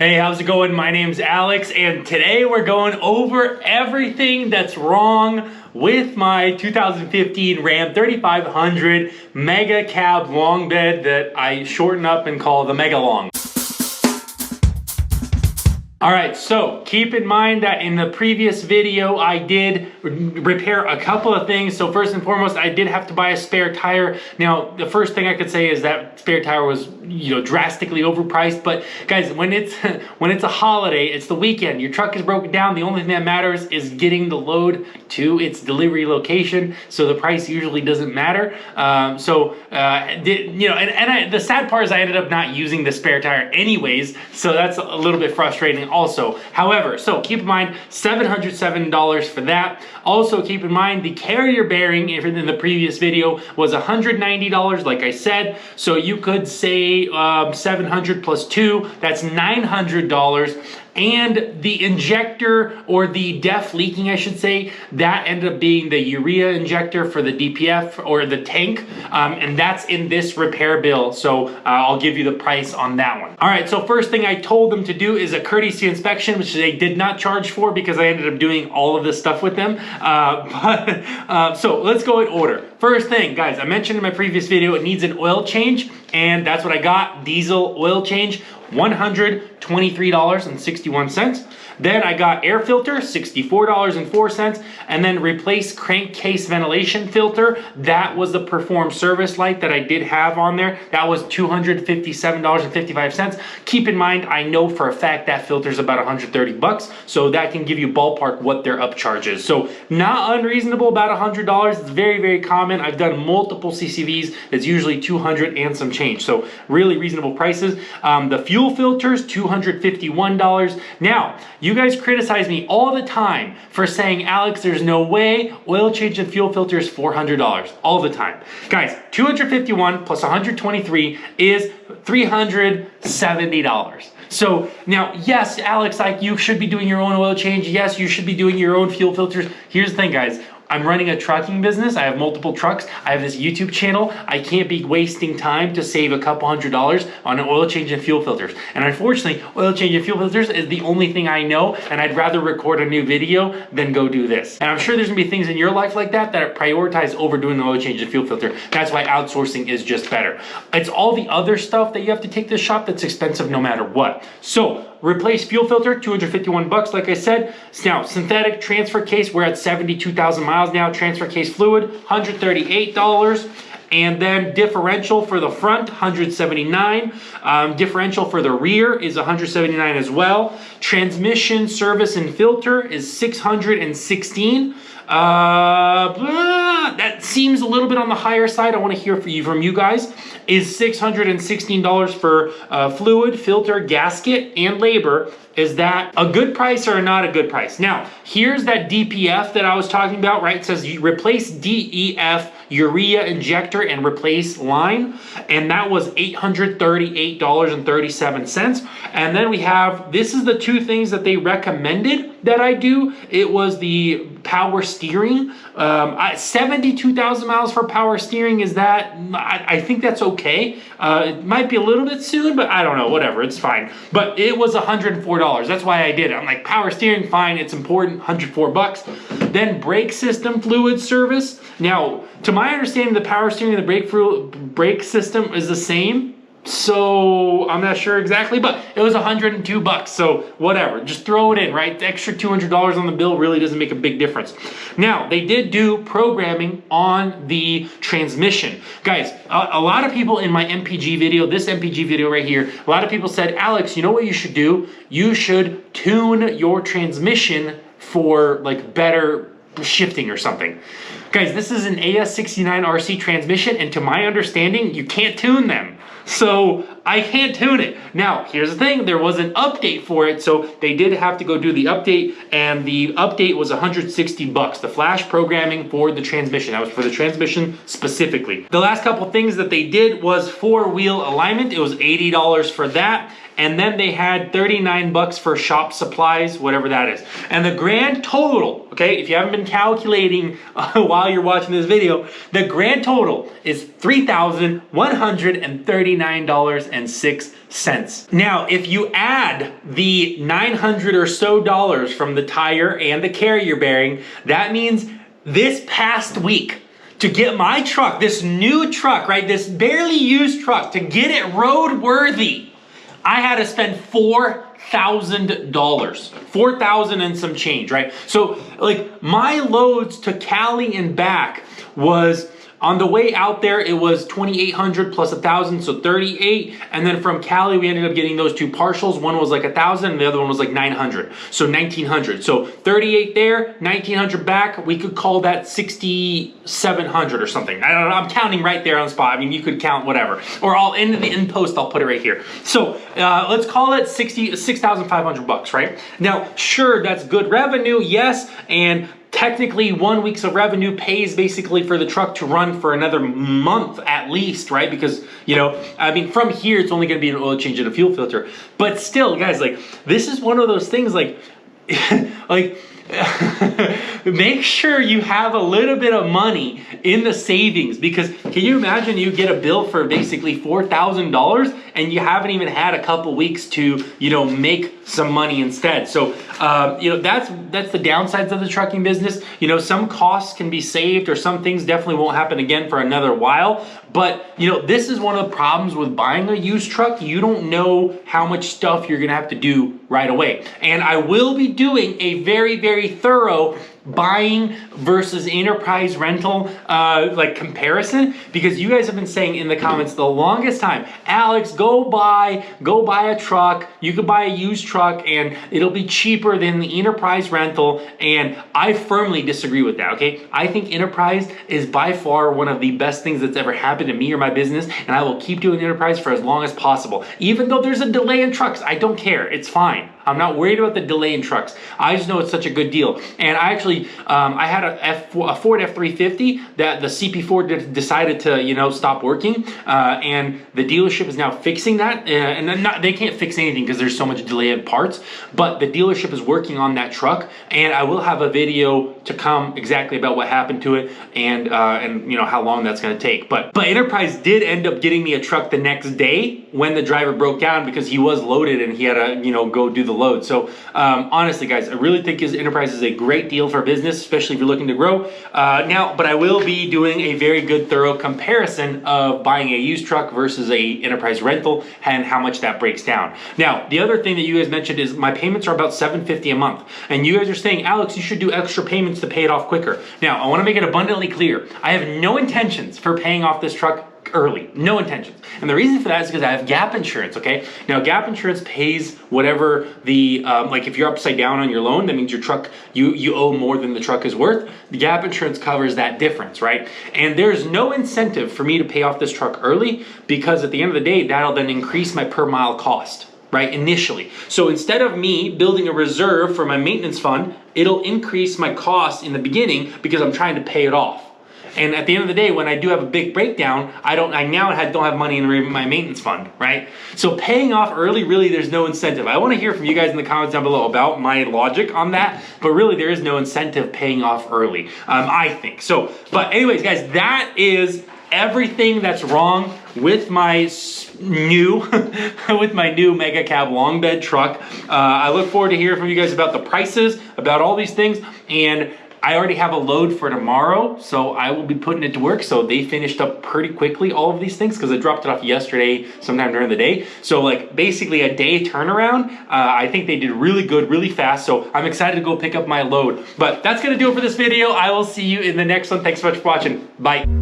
Hey, how's it going? My name's Alex, and today we're going over everything that's wrong with my 2015 Ram 3500 Mega Cab long bed that I shorten up and call the Mega Long. All right, so keep in mind that in the previous video, I did repair a couple of things. So first and foremost, I did have to buy a spare tire. Now, the first thing I could say is that spare tire was, drastically overpriced. But guys, when it's a holiday, it's the weekend, your truck is broken down. The only thing that matters is getting the load to its delivery location. So the price usually doesn't matter. The sad part is I ended up not using the spare tire anyways. So that's a little bit frustrating also. However, so keep in mind, $707 for that. Also keep in mind the carrier bearing in the previous video was $190, like I said. So you could say 700 plus 2, that's $900. And the injector, or the def leaking I should say, that ended up being the urea injector for the DPF or the tank, and that's in this repair bill. So I'll give you the price on that one. All right, so first thing I told them to do is a courtesy inspection, which they did not charge for because I ended up doing all of this stuff with them. So let's go in order. First thing, guys, I mentioned in my previous video, it needs an oil change, and that's what I got, diesel oil change. $123.61. Then I got air filter, $64.04, and then replace crankcase ventilation filter. That was the perform service light that I did have on there. That was $257.55. Keep in mind, I know for a fact that filter is about 130 bucks, so that can give you ballpark what their upcharge is. So not unreasonable, about $100. It's very, very common. I've done multiple CCVs. It's usually 200 and some change. So really reasonable prices. The fuel filters, $251. Now, you guys criticize me all the time for saying, Alex, there's no way oil change and fuel filter is $400 all the time. Guys, 251 plus 123 is $370. So now, yes, Alex, like you should be doing your own oil change. Yes, you should be doing your own fuel filters. Here's the thing, guys. I'm running a trucking business. I have multiple trucks. I have this YouTube channel. I can't be wasting time to save a couple $100 on an oil change and fuel filters. And unfortunately, oil change and fuel filters is the only thing I know, and I'd rather record a new video than go do this. And I'm sure there's gonna be things in your life like that that are prioritized over doing the oil change and fuel filter. That's why outsourcing is just better. It's all the other stuff that you have to take to the shop that's expensive no matter what. So, replace fuel filter, 251 bucks, like I said. Now, synthetic transfer case, we're at 72,000 miles now. Transfer case fluid, $138. And then differential for the front, $179. Differential for the rear is $179 as well. Transmission service and filter is $616. That seems a little bit on the higher side. I want to hear from you guys. Is $616 for fluid, filter, gasket, and labor. Is that a good price or not a good price? Now, here's that DPF that I was talking about, right? It says you replace DEF, urea injector, and replace line. And that was $838.37. And then we have, this is the two things that they recommended that I do. It was the power steering. 72,000 miles for power steering. Is that, I think that's okay. It might be a little bit soon, but I don't know, whatever, it's fine. But it was $104. That's why I did it. I'm like, power steering, fine, it's important, 104 bucks. Then brake system fluid service. Now, to my understanding, the power steering and the brake system is the same. So I'm not sure exactly, but it was 102 bucks. So whatever, just throw it in, right? The extra $200 on the bill really doesn't make a big difference. Now, they did do programming on the transmission. Guys, a lot of people in my MPG video, this MPG video right here, a lot of people said, Alex, you know what you should do? You should tune your transmission for like better shifting or something. Guys, this is an AS69 RC transmission, and to my understanding, you can't tune them. So I can't tune it. Now, here's the thing, there was an update for it, so they did have to go do the update, and the update was 160 bucks, the flash programming for the transmission. That was for the transmission specifically. The last couple things that they did was 4-wheel alignment. It was $80 for that. and then they had 39 bucks for shop supplies, whatever that is. And the grand total, okay, if you haven't been calculating while you're watching this video, the grand total is $3,139.06. Now, if you add the $900 or so from the tire and the carrier bearing, that means this past week, to get my truck, this new truck, right, this barely used truck, to get it roadworthy, I had to spend $4,000, $4,000 and some change, right? So like my loads to Cali and back was, on the way out there, it was 2,800 plus 1,000, so 38. And then from Cali, we ended up getting those two partials. One was like 1,000, and the other one was like 900, so 1,900. So 38 there, 1,900 back. We could call that 6,700 or something. I don't know. I'm counting right there on the spot. I mean, you could count whatever, or I'll in post. I'll put it right here. So let's call it 6,500 bucks, right? Now, sure, that's good revenue, yes, and technically 1 week's of revenue pays basically for the truck to run for another month at least, right? Because, you know, I mean, from here, it's only going to be an oil change and a fuel filter. But still, guys, like, this is one of those things, like, like, make sure you have a little bit of money in the savings, because can you imagine you get a bill for basically $4,000 and you haven't even had a couple weeks to, you know, make some money instead. So, you know, that's the downsides of the trucking business. You know, some costs can be saved, or some things definitely won't happen again for another while. But, you know, this is one of the problems with buying a used truck. You don't know how much stuff you're gonna have to do right away. And I will be doing a very, very thorough buying versus enterprise rental like comparison, because you guys have been saying in the comments the longest time, Alex, go buy a truck. You could buy a used truck and it'll be cheaper than the enterprise rental. And I firmly disagree with that, okay? I think enterprise is by far one of the best things that's ever happened to me or my business, and I will keep doing enterprise for as long as possible. Even though there's a delay in trucks, I don't care, it's fine. I'm not worried about the delay in trucks. I just know it's such a good deal. And I actually, I had a Ford F350 that the CP4 decided to, you know, stop working. And the dealership is now fixing that. And they can't fix anything because there's so much delay in parts. But the dealership is working on that truck. And I will have a video to come exactly about what happened to it and you know, how long that's going to take. But Enterprise did end up getting me a truck the next day when the driver broke down, because he was loaded and he had to, you know, go do the load. So honestly, guys, I really think Enterprise is a great deal for business, especially if you're looking to grow. But I will be doing a very good, thorough comparison of buying a used truck versus a enterprise rental and how much that breaks down. Now, the other thing that you guys mentioned is my payments are about $750 a month, and you guys are saying, Alex, you should do extra payments to pay it off quicker. Now, I want to make it abundantly clear, I have no intentions for paying off this truck early, no intentions. And the reason for that is because I have gap insurance, okay? Now, gap insurance pays whatever the, like if you're upside down on your loan, that means your truck, you owe more than the truck is worth. The gap insurance covers that difference, right? And there's no incentive for me to pay off this truck early, because at the end of the day, that'll then increase my per mile cost, right, initially. So instead of me building a reserve for my maintenance fund, it'll increase my cost in the beginning because I'm trying to pay it off. And at the end of the day, when I do have a big breakdown, I now don't have money in my maintenance fund, right? So paying off early, really, there's no incentive. I want to hear from you guys in the comments down below about my logic on that, but really there is no incentive paying off early, I think. So, but anyways, guys, that is everything that's wrong with my new Mega Cab long bed truck. I look forward to hearing from you guys about the prices, about all these things, and I already have a load for tomorrow, so I will be putting it to work. So they finished up pretty quickly, all of these things, because I dropped it off yesterday sometime during the day. So like basically a day turnaround. I think they did really good, really fast. So I'm excited to go pick up my load. But that's going to do it for this video. I will see you in the next one. Thanks so much for watching. Bye.